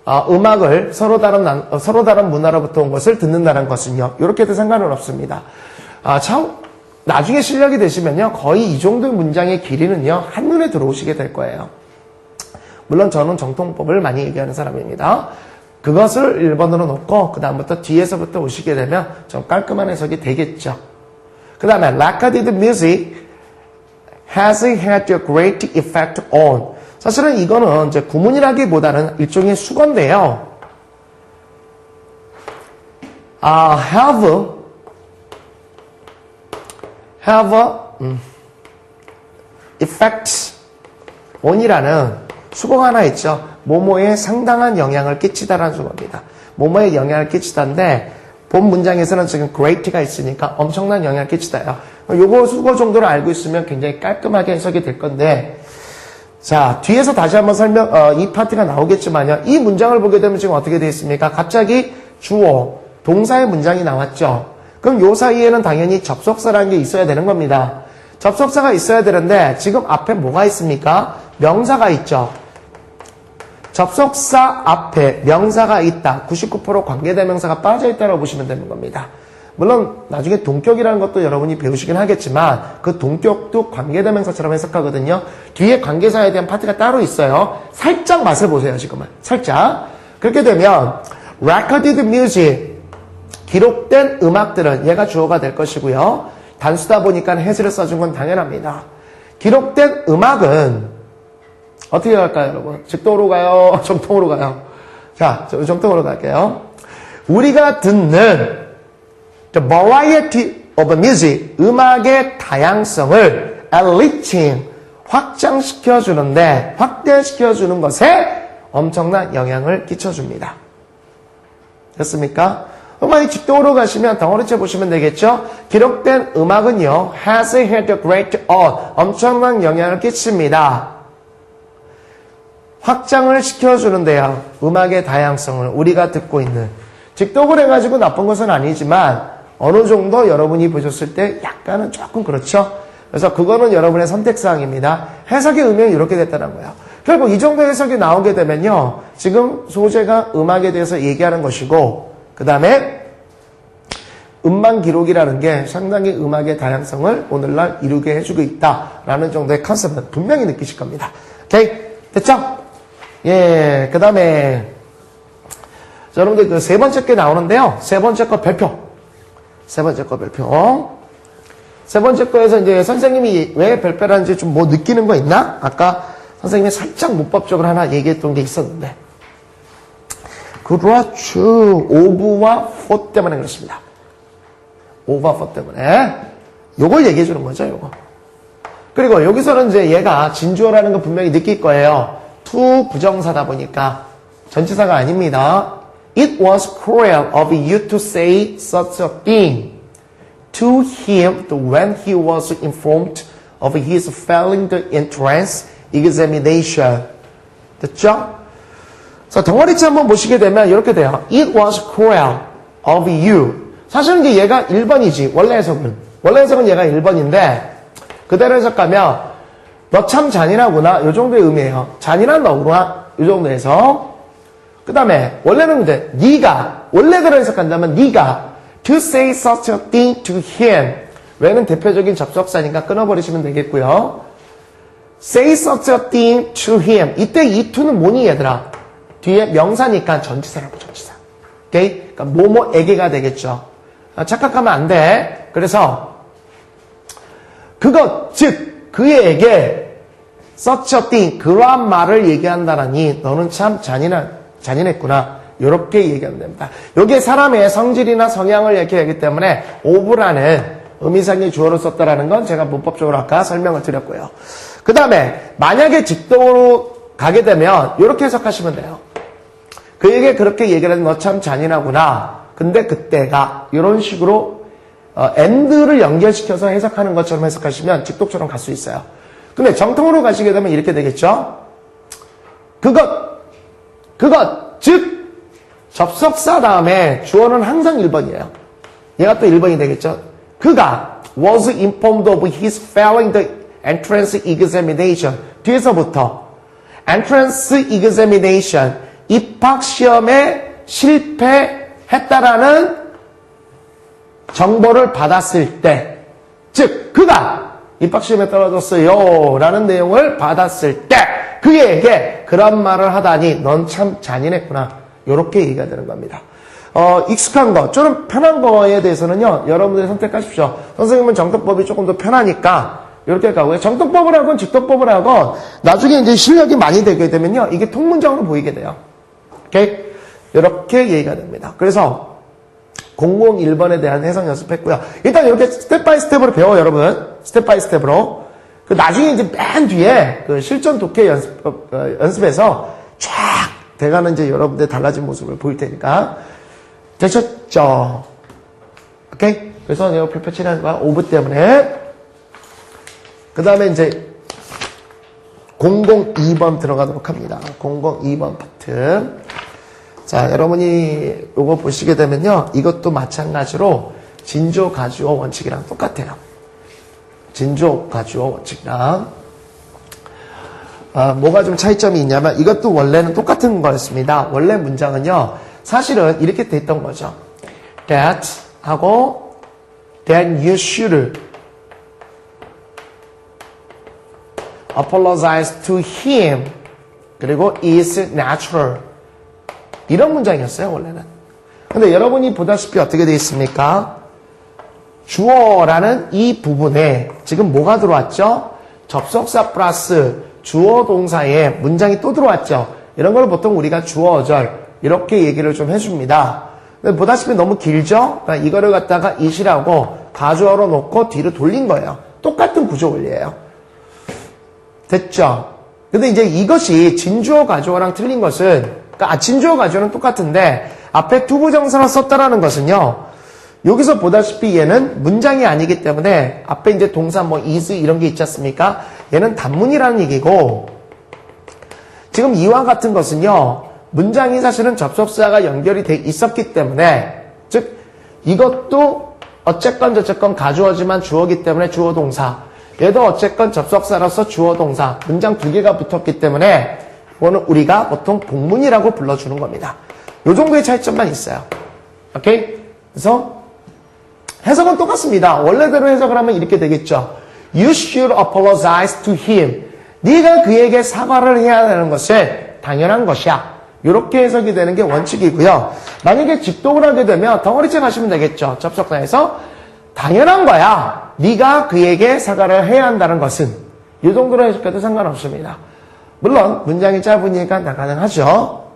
A: 음악을 서로 다른 문화로부터 온 것을 듣는다는 것은요, 이렇게 해도 상관은 없습니다. 나중에 실력이 되시면요, 거의 이 정도의 문장의 길이는요, 한눈에 들어오시게 될 거예요. 물론 저는 정통법을 많이 얘기하는 사람입니다. 그것을 1번으로 놓고 그 다음부터 뒤에서부터 오시게 되면 좀 깔끔한 해석이 되겠죠. 그 다음에 Lackadaisical music has had a great effect on. 사실은 이거는 이제 구문이라기보다는 일종의 수건인데요. have effect on이라는 수거가 하나 있죠. 뭐뭐에 상당한 영향을 끼치다라는 수거입니다. 뭐뭐에 영향을 끼치다인데 본 문장에서는 지금 great가 있으니까 엄청난 영향을 끼치다요. 요거 수거 정도를 알고 있으면 굉장히 깔끔하게 해석이 될 건데, 자, 뒤에서 다시 한번 이 파트가 나오겠지만요. 이 문장을 보게 되면 지금 어떻게 되어 있습니까? 갑자기 주어, 동사의 문장이 나왔죠. 그럼 요 사이에는 당연히 접속사라는 게 있어야 되는 겁니다. 접속사가 있어야 되는데 지금 앞에 뭐가 있습니까? 명사가 있죠. 접속사 앞에 명사가 있다. 99% 관계대명사가 빠져있다고 보시면 되는 겁니다. 물론 나중에 동격이라는 것도 여러분이 배우시긴 하겠지만 그 동격도 관계대명사처럼 해석하거든요. 뒤에 관계사에 대한 파트가 따로 있어요. 살짝 맛을 보세요. 지금은. 살짝. 그렇게 되면 recorded music, 기록된 음악들은 얘가 주어가 될 것이고요. 단수다 보니까 has를 써준 건 당연합니다. 기록된 음악은 어떻게 갈까요, 여러분? 직동으로 가요? 정통으로 가요? 자, 정통으로 갈게요. 우리가 듣는 the variety of music, 음악의 다양성을 enriching, 확대시켜주는 것에 엄청난 영향을 끼쳐줍니다. 됐습니까? 만약 직동으로 가시면 덩어리째 보시면 되겠죠? 기록된 음악은요, has had a great 엄청난 영향을 끼칩니다. 확장을 시켜주는데요. 음악의 다양성을 우리가 듣고 있는. 직독을 해가지고 나쁜 것은 아니지만 어느 정도 여러분이 보셨을 때 약간은 조금 그렇죠. 그래서 그거는 여러분의 선택사항입니다. 해석의 의미는 이렇게 됐다는 거예요. 결국 이 정도 해석이 나오게 되면요. 지금 소재가 음악에 대해서 얘기하는 것이고 그 다음에 음반 기록이라는 게 상당히 음악의 다양성을 오늘날 이루게 해주고 있다라는 정도의 컨셉은 분명히 느끼실 겁니다. 오케이? 됐죠? 예, 그 다음에 여러분들 그 세 번째 게 나오는데요. 세 번째 거 별표. 세 번째 거 별표. 세 번째 거에서 이제 선생님이 왜 별표라는지 좀 뭐 느끼는 거 있나? 아까 선생님이 살짝 문법적으로 하나 얘기했던 게 있었는데. 그렇죠. 오브와 포 때문에 그렇습니다. 오브와 포 때문에. 요걸 얘기해 주는 거죠, 요거. 그리고 여기서는 이제 얘가 진주어라는 거 분명히 느낄 거예요. to 부정사다 보니까 전치사가 아닙니다. It was cruel of you to say such a thing to him when he was informed of his failing the entrance examination. 됐죠? 자, 덩어리째 한번 보시게 되면 이렇게 돼요. It was cruel of you. 사실은 이게 얘가 1번이지. 원래 해석은 얘가 1번인데 그대로 해석하면 너 참 잔인하구나. 이 정도의 의미예요. 잔인한 너구나. 이 정도에서. 그 다음에 원래는 근데 네가 원래대로 해석한다면 네가 to say such a thing to him. 왜는 대표적인 접속사니까 끊어버리시면 되겠고요. say such a thing to him. 이때 이 to는 뭐니 얘들아? 뒤에 명사니까 전치사라고 전치사. 오케이? 그러니까 뭐뭐에게가 되겠죠. 착각하면 안 돼. 그래서 그것 즉 그에게 such a thing 그러한 말을 얘기한다라니 너는 참 잔인했구나. 이렇게 얘기하면 됩니다. 여기에 사람의 성질이나 성향을 얘기하기 때문에 of라는 의미상의 주어를 썼다라는 건 제가 문법적으로 아까 설명을 드렸고요. 그 다음에 만약에 직동으로 가게 되면 이렇게 해석하시면 돼요. 그에게 그렇게 얘기를 해서 너 참 잔인하구나. 근데 그때가 이런 식으로 and를 연결시켜서 해석하는 것처럼 해석하시면 직독처럼 갈 수 있어요. 근데 정통으로 가시게 되면 이렇게 되겠죠. 그것 즉 접속사 다음에 주어는 항상 1번이에요. 얘가 또 1번이 되겠죠. 그가 was informed of his failing the entrance examination. 뒤에서부터 entrance examination, 입학시험에 실패했다라는 정보를 받았을 때, 즉 그가 입학시험에 떨어졌어요 라는 내용을 받았을 때 그에게 그런 말을 하다니 넌 참 잔인했구나, 이렇게 얘기가 되는 겁니다. 익숙한 거, 좀 편한 거에 대해서는요 여러분들이 선택하십시오. 선생님은 정독법이 조금 더 편하니까 이렇게 가고요. 정독법을 하건 직독법을 하건 나중에 이제 실력이 많이 되게 되면요 이게 통문장으로 보이게 돼요. 오케이? 이렇게 얘기가 됩니다. 그래서 001번에 대한 해석 연습했고요. 일단 이렇게 스텝 바이 스텝으로 배워요, 여러분. 스텝 바이 스텝으로. 그 나중에 이제 맨 뒤에 그 실전 독해 연습에서 쫙 돼가는 이제 여러분들 달라진 모습을 보일 테니까. 되셨죠? 오케이? 그래서 내가 풀표치라는 거야. 5부 때문에. 그 다음에 이제 002번 들어가도록 합니다. 002번 파트. 자, 여러분이 이거 보시게 되면요. 이것도 마찬가지로 진조 가주어 원칙이랑 똑같아요. 진조 가주어 원칙이랑. 뭐가 좀 차이점이 있냐면 이것도 원래는 똑같은 거였습니다. 원래 문장은요. 사실은 이렇게 돼 있던 거죠. That 하고 then you should apologize to him. 그리고 is natural. 이런 문장이었어요, 원래는. 근데 여러분이 보다시피 어떻게 되어 있습니까? 주어라는 이 부분에 지금 뭐가 들어왔죠? 접속사 플러스 주어 동사에 문장이 또 들어왔죠. 이런 걸 보통 우리가 주어절 이렇게 얘기를 좀 해줍니다. 근데 보다시피 너무 길죠? 그러니까 이거를 갖다가 it이라고 가주어로 놓고 뒤로 돌린 거예요. 똑같은 구조 원리예요. 됐죠? 근데 이제 이것이 진주어 가주어랑 틀린 것은, 그러니까 진주어 가주어는 똑같은데 앞에 투부정사를 썼다라는 것은요. 여기서 보다시피 얘는 문장이 아니기 때문에 앞에 이제 동사 뭐 is 이런 게 있지 않습니까? 얘는 단문이라는 얘기고, 지금 이와 같은 것은요. 문장이 사실은 접속사가 연결이 돼 있었기 때문에, 즉 이것도 어쨌건 저쨌건 가주어지만 주어기 때문에 주어 동사, 얘도 어쨌건 접속사로서 주어 동사, 문장 두 개가 붙었기 때문에 이거는 우리가 보통 복문이라고 불러주는 겁니다. 요 정도의 차이점만 있어요. 오케이? 그래서 해석은 똑같습니다. 원래대로 해석을 하면 이렇게 되겠죠. You should apologize to him. 네가 그에게 사과를 해야 하는 것은 당연한 것이야. 이렇게 해석이 되는 게 원칙이고요. 만약에 직독을 하게 되면 덩어리째 가시면 되겠죠. 접속사에서 당연한 거야. 네가 그에게 사과를 해야 한다는 것은. 이 정도로 해석해도 상관없습니다. 물론 문장이 짧으니까 가능하죠.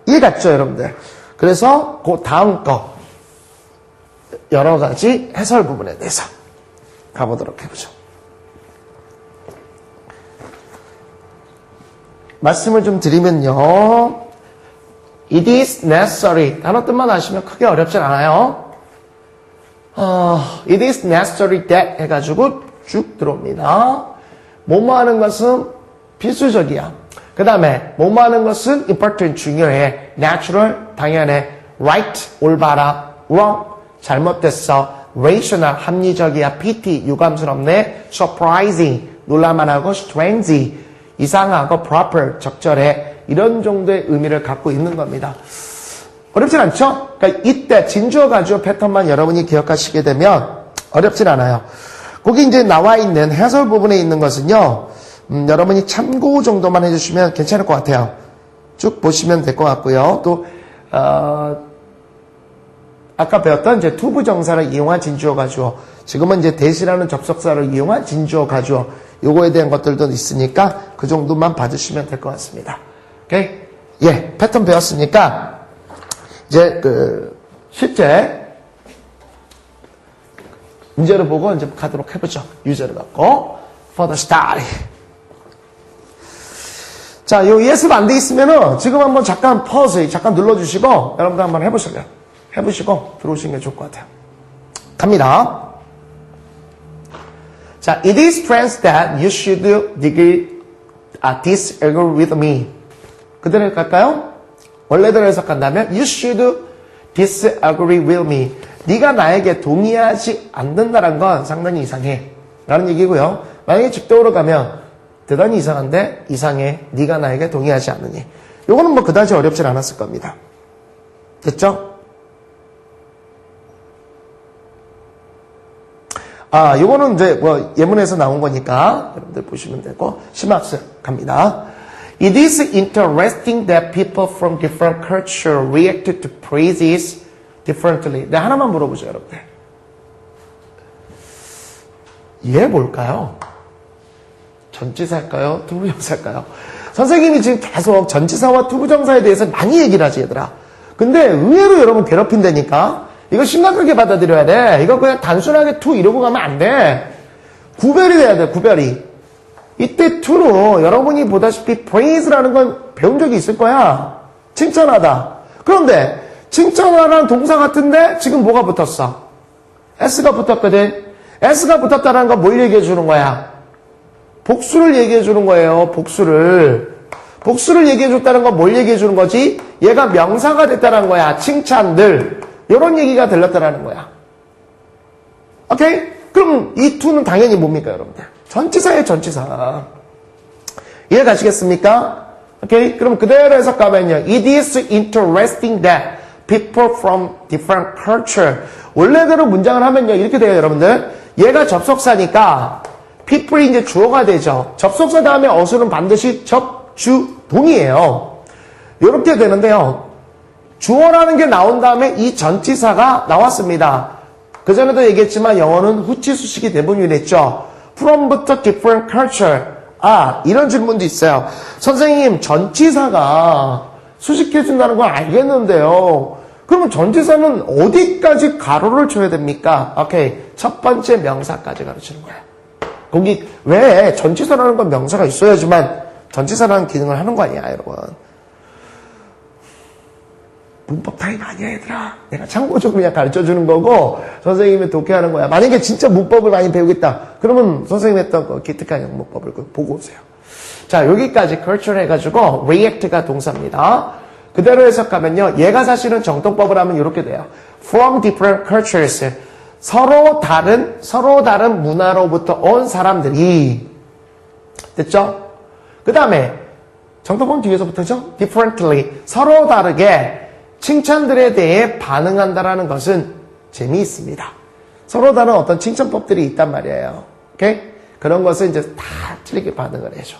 A: 이해 갔죠, 여러분들? 그래서 그 다음 거 여러 가지 해설 부분에 대해서 가보도록 해보죠. 말씀을 좀 드리면요. It is necessary. 단어 뜻만 아시면 크게 어렵진 않아요. It is necessary that 해가지고 쭉 들어옵니다. 뭐뭐 하는 것은 필수적이야. 그 다음에 뭐뭐 하는 것은 important, 중요해. natural, 당연해. right, 올바라. wrong, 잘못됐어. rational, 합리적이야. pity, 유감스럽네. surprising, 놀랄만하고. strange, 이상하고. proper, 적절해. 이런 정도의 의미를 갖고 있는 겁니다. 어렵진 않죠? 그러니까 이때 진주어 가주어 패턴만 여러분이 기억하시게 되면 어렵진 않아요. 거기 이제 나와 있는 해설 부분에 있는 것은요, 여러분이 참고 정도만 해주시면 괜찮을 것 같아요. 쭉 보시면 될 것 같고요. 또 아까 배웠던 이제 투부정사를 이용한 진주어 가주어, 지금은 이제 대시라는 접속사를 이용한 진주어 가주어, 요거에 대한 것들도 있으니까 그 정도만 봐주시면 될 것 같습니다. 오케이? 예, 패턴 배웠으니까 이제 실제 문제를 보고 이제 가도록 해보죠. 유저를 갖고 further study. 자, 요 예습 안 돼 있으면은 지금 한번 잠깐 pause 잠깐 눌러주시고 여러분들 한번 해보시고 들어오시는 게 좋을 것 같아요. 갑니다. 자, it is strange that you should disagree with me. 그대로 갈까요? 원래대로 해석한다면 you should disagree with me. 네가 나에게 동의하지 않는다는 건 상당히 이상해 라는 얘기고요. 만약에 직독으로 가면 대단히 이상한데 이상해. 네가 나에게 동의하지 않느니. 요거는 뭐 그다지 어렵진 않았을 겁니다. 됐죠? 요거는 이제 뭐 예문에서 나온 거니까 여러분들 보시면 되고 심학습 갑니다. It is interesting that people from different culture reacted to praises differently. 네, 하나만 물어보죠, 여러분들. 얘 뭘까요? 전치사일까요? 투부정사일까요? 선생님이 지금 계속 전치사와 투부정사에 대해서 많이 얘기를 하지, 얘들아. 근데 의외로 여러분 괴롭힌다니까? 이거 심각하게 받아들여야 돼. 이거 그냥 단순하게 투 이러고 가면 안 돼. 구별이 돼야 돼, 구별이. 이때 투로 여러분이 보다시피 praise라는 건 배운 적이 있을 거야. 칭찬하다. 그런데 칭찬하라는 동사 같은데 지금 뭐가 붙었어? s가 붙었거든. s가 붙었다는 건 뭘 얘기해 주는 거야? 복수를 얘기해 주는 거예요. 복수를 얘기해 줬다는 건 뭘 얘기해 주는 거지? 얘가 명사가 됐다는 거야. 칭찬들. 이런 얘기가 들렸다는 거야. 오케이? 그럼 이 투는 당연히 뭡니까, 여러분들? 전치사예요, 전치사. 이해 가시겠습니까? 오케이? 그럼 그대로 해석하면요. It is interesting that people from different culture. 원래대로 문장을 하면요. 이렇게 돼요, 여러분들. 얘가 접속사니까 people이 이제 주어가 되죠. 접속사 다음에 어수는 반드시 접주동이에요. 이렇게 되는데요. 주어라는 게 나온 다음에 이 전치사가 나왔습니다. 그전에도 얘기했지만 영어는 후치 수식이 대부분이 됐죠. from부터 different culture. 이런 질문도 있어요. 선생님, 전치사가 수식해준다는 건 알겠는데요. 그러면 전치사는 어디까지 가로를 쳐야 됩니까? 오케이. 첫 번째 명사까지 가르치는 거야. 거기, 왜 전치사라는 건 명사가 있어야지만 전치사라는 기능을 하는 거 아니야, 여러분. 문법 타임 아니야, 얘들아. 내가 참고적으로 그냥 가르쳐주는 거고, 선생님이 독해하는 거야. 만약에 진짜 문법을 많이 배우겠다. 그러면 선생님이 했던 그 기특한 영문법을 보고 오세요. 자, 여기까지 culture 해가지고, react가 동사입니다. 그대로 해석하면요. 얘가 사실은 정통법을 하면 이렇게 돼요. From different cultures. 서로 다른 문화로부터 온 사람들이. 됐죠? 그 다음에, 정통법 뒤에서부터죠? differently. 서로 다르게 칭찬들에 대해 반응한다라는 것은 재미있습니다. 서로 다른 어떤 칭찬법들이 있단 말이에요. 오케이? 그런 것을 이제 다 틀리게 반응을 해줘.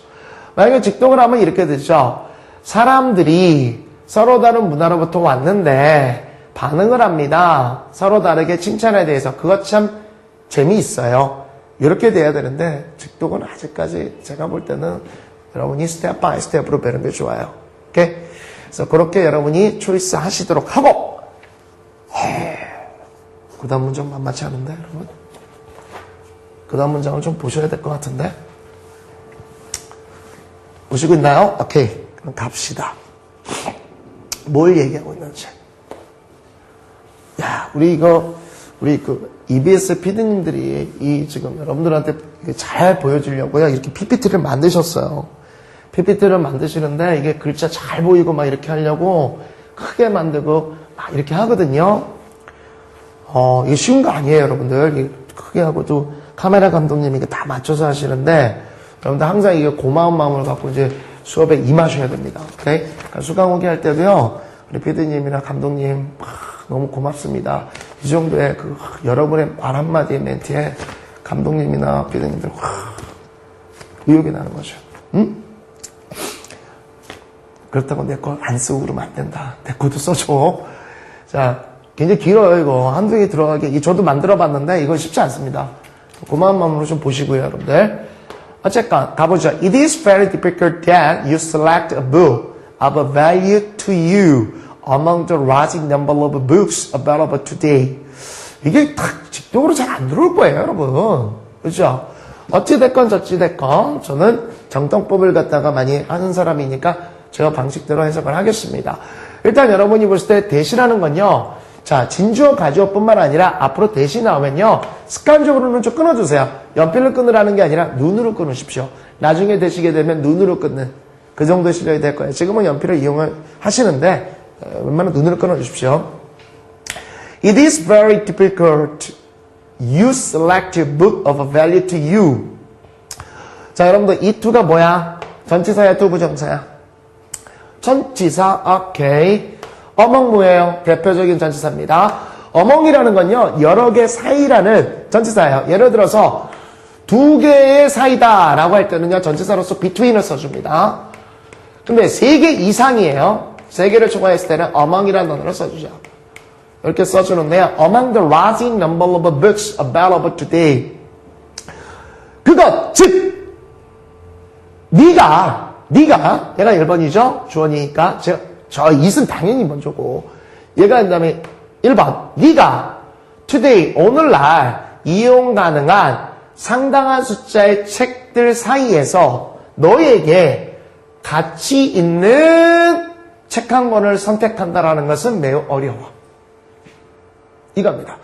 A: 만약에 직독을 하면 이렇게 되죠. 사람들이 서로 다른 문화로부터 왔는데 반응을 합니다. 서로 다르게 칭찬에 대해서. 그것 참 재미있어요. 이렇게 돼야 되는데 직독은 아직까지 제가 볼 때는 여러분이 스텝 바이 스텝으로 배우는 게 좋아요. 오케이? 그래서 그렇게 여러분이 초이스 하시도록 하고, 그 다음 문장 만만치 않은데, 여러분? 그 다음 문장을 좀 보셔야 될 것 같은데? 보시고 있나요? 오케이. 그럼 갑시다. 뭘 얘기하고 있는지. 야, 우리 EBS PD님들이 지금 여러분들한테 잘 보여주려고요. 이렇게 PPT를 만드셨어요. PPT를 만드시는데 이게 글자 잘 보이고 막 이렇게 하려고 크게 만들고 막 이렇게 하거든요. 이게 쉬운 거 아니에요, 여러분들. 이게 크게 하고도 카메라 감독님이 이게 다 맞춰서 하시는데 여러분들 항상 이게 고마운 마음을 갖고 이제 수업에 임하셔야 됩니다. 오케이? 그러니까 수강호기 할 때도요, 우리 PD님이나 감독님 너무 고맙습니다. 이 정도의 여러분의 말 한마디의 멘트에 감독님이나 PD님들 의욕이 나는 거죠. 응? 그렇다고 내 거 안 쓰고 그러면 안 된다. 내 것도 써줘. 자, 굉장히 길어요, 이거. 한두 개 들어가기. 저도 만들어 봤는데, 이거 쉽지 않습니다. 고마운 마음으로 좀 보시고요, 여러분들. 어쨌건, 가보죠. It is very difficult that you select a book of a value to you among the rising number of books available today. 이게 딱 직독으로 잘 안 들어올 거예요, 여러분. 그렇죠? 어찌됐건 저찌됐건, 저는 정통법을 갖다가 많이 하는 사람이니까, 제가 방식대로 해석을 하겠습니다. 일단 여러분이 보실 때 대시라는 건요. 자, 진주어, 가주어 뿐만 아니라 앞으로 대시 나오면요. 습관적으로는 좀 끊어주세요. 연필로 끊으라는 게 아니라 눈으로 끊으십시오. 나중에 되시게 되면 눈으로 끊는 그 정도 실력이 될 거예요. 지금은 연필을 이용을 하시는데 웬만하면 눈을 끊어주십시오. It is very difficult. You select a book of value to you. 자, 여러분들 이 to가 뭐야? 전치사야, to 부정사야? 전치사, 오케이. among 뭐예요? 대표적인 전치사입니다. among이라는 건요, 여러 개 사이라는 전치사예요. 예를 들어서 두 개의 사이다 라고 할 때는요, 전치사로서 between을 써줍니다. 근데 세 개 이상이에요. 세 개를 초과했을 때는 among이라는 단어를 써주죠. 이렇게 써주는데요. Among the rising number of books available today. 그것, 즉, 네가 얘가 1번이죠? 주어니까. 저 it은 당연히 먼저고. 얘가 그 다음에 1번. 네가 today, 오늘날 이용 가능한 상당한 숫자의 책들 사이에서 너에게 가치 있는 책 한 권을 선택한다라는 것은 매우 어려워. 이겁니다.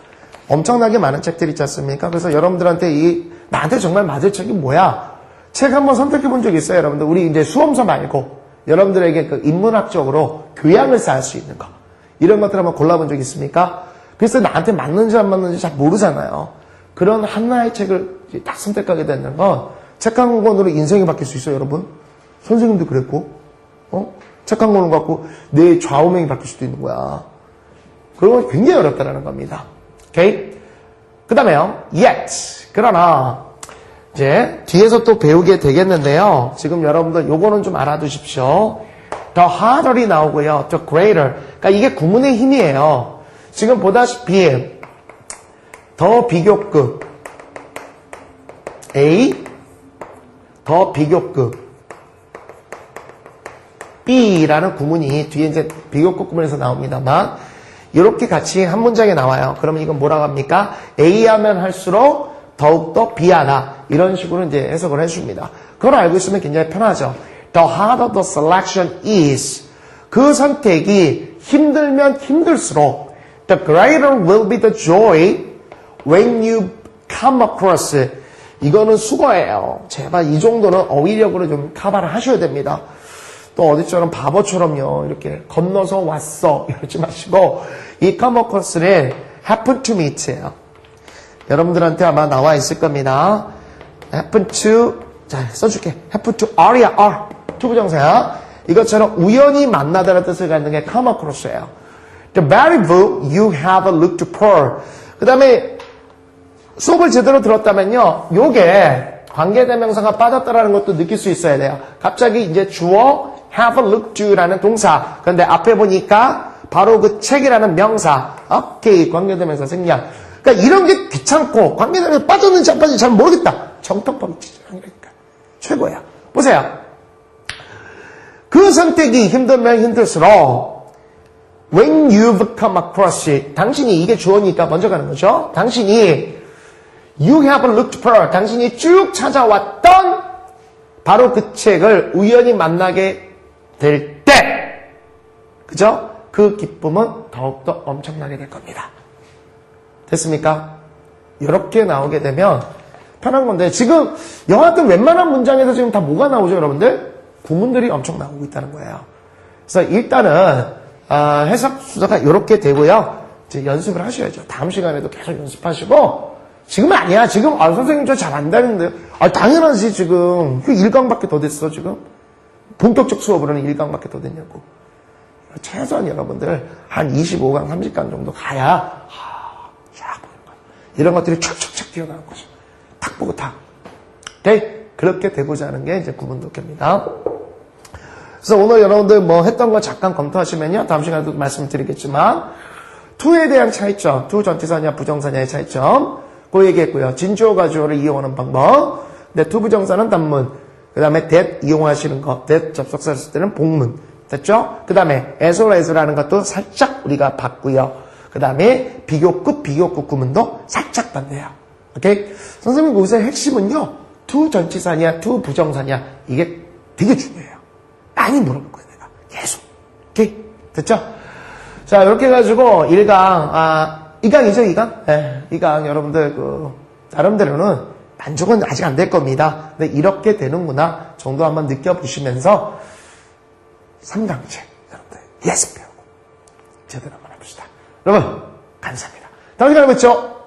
A: 엄청나게 많은 책들이 있지 않습니까? 그래서 여러분들한테 나한테 정말 맞을 책이 뭐야? 책 한번 선택해 본 적 있어요, 여러분들? 우리 이제 수험서 말고 여러분들에게 그 인문학적으로 교양을 쌓을 수 있는 거. 이런 것들 한번 골라본 적 있습니까? 그래서 나한테 맞는지 안 맞는지 잘 모르잖아요. 그런 하나의 책을 딱 선택하게 되는 건 책 한 권으로 인생이 바뀔 수 있어요, 여러분. 선생님도 그랬고, 책 한 권을 갖고 내 좌우명이 바뀔 수도 있는 거야. 그건 굉장히 어렵다라는 겁니다. 오케이? 그 다음에요. Yet. 그러나 이제 뒤에서 또 배우게 되겠는데요. 지금 여러분들 요거는 좀 알아두십시오. The harder이 나오고요. The greater. 그러니까 이게 구문의 힘이에요. 지금 보다시피 더 비교급 A, 더 비교급 B라는 구문이 뒤에 이제 비교급 구문에서 나옵니다만 이렇게 같이 한 문장에 나와요. 그러면 이건 뭐라고 합니까? A 하면 할수록 더욱더 B하다. 이런 식으로 이제 해석을 해줍니다. 그걸 알고 있으면 굉장히 편하죠. The harder the selection is. 그 선택이 힘들면 힘들수록 the greater will be the joy when you come across it. 이거는 수거예요. 제발 이 정도는 어휘력으로 좀 커버를 하셔야 됩니다. 또 어디처럼 바보처럼요. 이렇게 건너서 왔어. 이러지 마시고 이 come across는 happen to meet예요. 여러분들한테 아마 나와 있을 겁니다. happen to, 자, 써줄게. happen to R이야, R. 투부정사야. 이것처럼 우연히 만나다라는 뜻을 갖는 게 come across예요. The very book you have looked for. 그 다음에 수업을 제대로 들었다면요. 요게 관계대명사가 빠졌다라는 것도 느낄 수 있어야 돼요. 갑자기 이제 주어 have looked to라는 동사. 그런데 앞에 보니까 바로 그 책이라는 명사. 오케이, 관계대명사 생략. 그러니까 이런 게 귀찮고 관계대명사 빠졌는지 안 빠졌는지 잘 모르겠다. 정통법이 지정이니까 최고야. 보세요. 그 선택이 힘들면 힘들수록 when you've come across it. 당신이 이게 주어니까 먼저 가는 거죠. 당신이 you have looked for. 당신이 쭉 찾아왔던 바로 그 책을 우연히 만나게 될 때, 그죠? 그 기쁨은 더욱더 엄청나게 될 겁니다. 됐습니까? 이렇게 나오게 되면 편한 건데, 지금 여하튼 웬만한 문장에서 지금 다 뭐가 나오죠, 여러분들? 구문들이 엄청 나오고 있다는 거예요. 그래서 일단은 해석 수사가 이렇게 되고요. 이제 연습을 하셔야죠. 다음 시간에도 계속 연습하시고, 지금은 아니야. 지금 선생님 저 잘 안다는데요. 당연하지. 지금 1강밖에 더 됐어. 지금 본격적 수업으로는 1강밖에 더 됐냐고. 최소한 여러분들 한 25강, 30강 정도 가야 쫙 보는 거야. 이런 것들이 촥촥촥 튀어나온 거죠. 탁 보고 탁. 오케이? 그렇게 돼보자는 게 이제 구문독해입니다. 그래서 오늘 여러분들 뭐 했던 거 잠깐 검토하시면요. 다음 시간에도 말씀드리겠지만 to에 대한 차이점, to 전치사냐 부정사냐의 차이점 그 얘기했고요. 진주어 가주어를 이용하는 방법. 근데 to 부정사는 단문. 그 다음에 that 이용하시는 거. that 접속사 쓸 때는 복문. 됐죠? 그 다음에 as well as라는 것도 살짝 우리가 봤고요. 그 다음에 비교급 구문도 살짝 봤네요. 오케이? 선생님 여기서 핵심은요. to 전치사냐 to 부정사냐 이게 되게 중요해요. 많이 물어볼 거예요. 내가 계속. 오케이? 됐죠? 자 이렇게 해가지고 1강 2강이죠, 2강? 네, 2강 여러분들 나름대로는 만족은 아직 안 될 겁니다. 근데 이렇게 되는구나 정도 한번 느껴보시면서 3강째 여러분들 예습 배우고 제대로 한번 해봅시다. 여러분, 감사합니다. 다음 시간에 뵙죠.